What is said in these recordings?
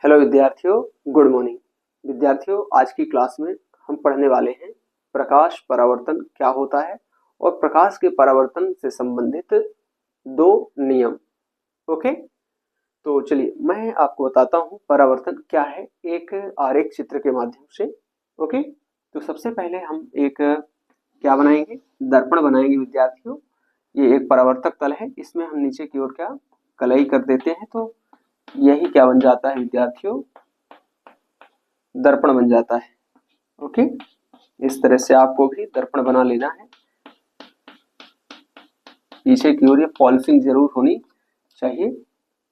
Hello विद्यार्थियों, good morning. विद्यार्थियों, आज की क्लास में हम पढ़ने वाले हैं प्रकाश परावर्तन क्या होता है और प्रकाश के परावर्तन से संबंधित दो नियम। ओके, तो चलिए मैं आपको बताता हूँ परावर्तन क्या है एक आरेख चित्र के माध्यम से। ओके, तो सबसे पहले हम एक क्या बनाएंगे, दर्पण बनाएंगे विद्यार्थियों। ये एक परावर्तक तल है, इसमें हम नीचे की ओर क्या कलई कर देते हैं, तो यही क्या बन जाता है विद्यार्थियों, दर्पण बन जाता है। ओके, इस तरह से आपको भी दर्पण बना लेना है। पीछे की ओर ये पॉलिशिंग जरूर होनी चाहिए,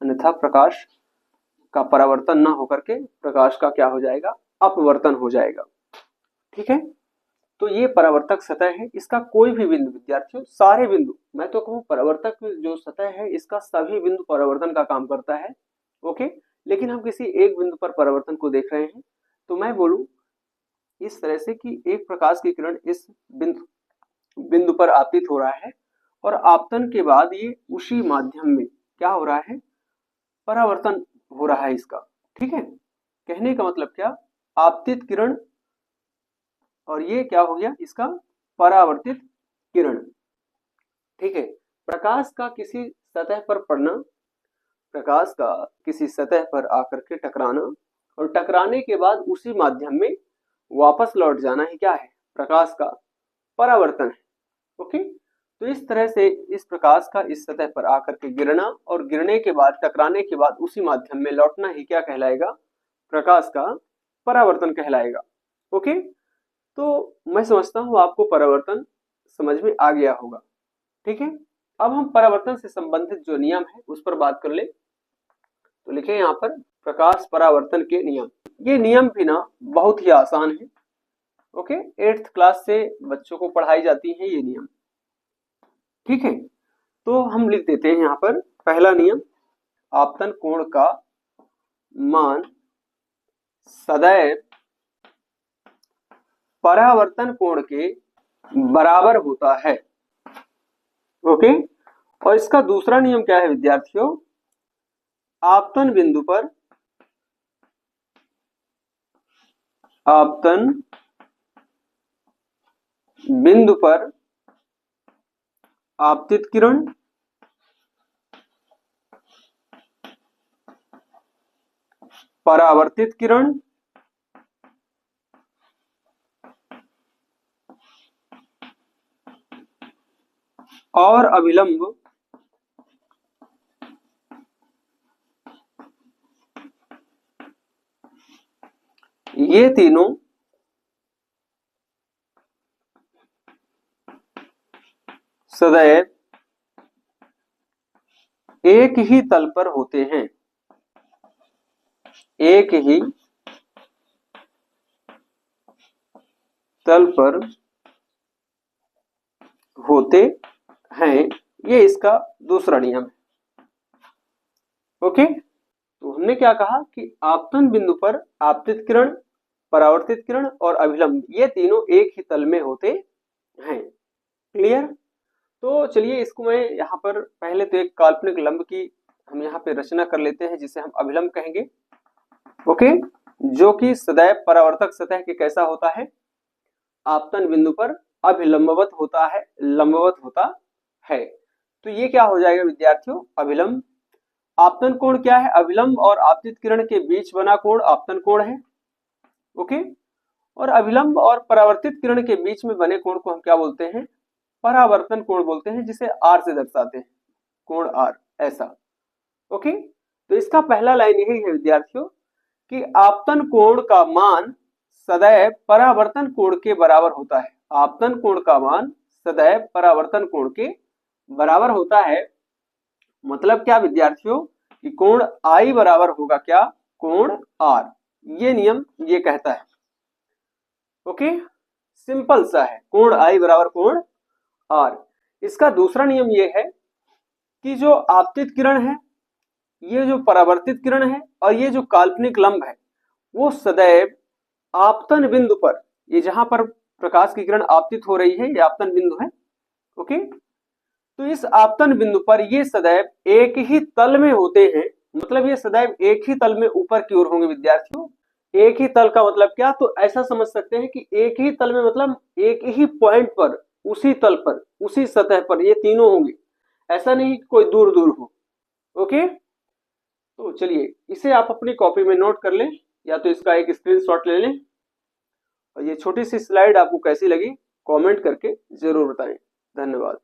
अन्यथा प्रकाश का परावर्तन ना होकर के प्रकाश का क्या हो जाएगा, अपवर्तन हो जाएगा। ठीक है, तो ये परावर्तक सतह है, इसका कोई भी बिंदु विद्यार्थियों, सारे बिंदु, मैं तो कहूँ परावर्तक जो सतह है इसका सभी बिंदु परावर्तन का काम करता है। ओके, लेकिन हम किसी एक बिंदु पर परावर्तन को देख रहे हैं, तो मैं बोलूं इस तरह से कि एक प्रकाश की किरण इस बिंदु पर आपतित हो रहा है और आपतन के बाद ये उसी माध्यम में क्या हो रहा है, परावर्तन हो रहा है इसका। ठीक है, कहने का मतलब क्या, आपतित किरण और ये क्या हो गया, इसका परावर्तित किरण। ठीक है, प्रकाश का किसी सतह पर पड़ना, प्रकाश का किसी सतह पर आकर के टकराना और टकराने के बाद उसी माध्यम में वापस लौट जाना ही क्या है, प्रकाश का परावर्तन है। ओके, तो इस तरह से इस प्रकाश का इस सतह पर आकर के गिरना और गिरने के बाद टकराने के बाद उसी माध्यम में लौटना ही क्या कहलाएगा, प्रकाश का परावर्तन कहलाएगा। ओके, तो मैं समझता हूं आपको परावर्तन समझ में आ गया होगा। ठीक है, अब हम परावर्तन से संबंधित जो नियम है उस पर बात कर ले। तो लिखे यहाँ पर प्रकाश परावर्तन के नियम। ये नियम भी ना बहुत ही आसान है। ओके, 8th क्लास से बच्चों को पढ़ाई जाती है ये नियम। ठीक है, तो हम लिख देते हैं यहाँ पर पहला नियम, आपतन कोण का मान सदैव परावर्तन कोण के बराबर होता है। ओके, और इसका दूसरा नियम क्या है विद्यार्थियों, आपतन बिंदु पर आपतित किरण परावर्तित किरण और अभिलंब ये तीनों सदैव एक ही तल पर होते हैं, एक ही तल पर होते हैं, ये इसका दूसरा नियम है। ओके, तो हमने क्या कहा कि आपतन बिंदु पर आपतित किरण, परावर्तित किरण और अभिलंब ये तीनों एक ही तल में होते हैं। क्लियर? तो चलिए इसको मैं यहाँ पर पहले तो एक काल्पनिक लंब की हम यहाँ पे रचना कर लेते हैं जिसे हम अभिलंब कहेंगे। ओके, जो कि सदैव परावर्तक सतह के कैसा होता है, आपतन बिंदु पर अभिलंबवत होता है, लंबवत होता है। तो ये क्या हो जाएगा विद्यार्थियों, अभिलंब। आपतन कोण क्या है, अभिलंब और आपतित किरण के बीच बना कोण आपतन कोण है। ओके, और अभिलंब और परावर्तित किरण के बीच में बने कोण को हम क्या बोलते हैं, परावर्तन कोण बोलते हैं, जिसे आर से दर्शाते हैं, कोण आर, ऐसा। ओके, तो इसका पहला लाइन यही है विद्यार्थियों कि आपतन कोण का मान सदैव परावर्तन कोण के बराबर होता है। आपतन कोण का मान सदैव परावर्तन कोण के बराबर होता है। मतलब क्या विद्यार्थियों कि कोण आई बराबर होगा क्या, कोण आर। ये नियम ये कहता है। ओके, सिंपल सा है, कोण आई बराबर कोण आर। इसका दूसरा नियम ये है कि जो आपतित किरण है, ये जो परावर्तित किरण है और ये जो काल्पनिक लंब है, वो सदैव आपतन बिंदु पर, ये जहां पर प्रकाश की किरण आपतित हो रही है, ये आपतन बिंदु है। ओके, तो इस आपतन बिंदु पर ये सदैव एक ही तल में होते हैं, मतलब ये सदैव एक ही तल में ऊपर की ओर होंगे विद्यार्थियों। एक ही तल का मतलब क्या, तो ऐसा समझ सकते हैं कि एक ही तल में मतलब एक ही पॉइंट पर, उसी तल पर, उसी सतह पर ये तीनों होंगे, ऐसा नहीं कि कोई दूर दूर हो। ओके, तो चलिए इसे आप अपनी कॉपी में नोट कर लें, या तो इसका एक स्क्रीनशॉट ले लें। और ये छोटी सी स्लाइड आपको कैसी लगी कमेंट करके जरूर बताएं। धन्यवाद।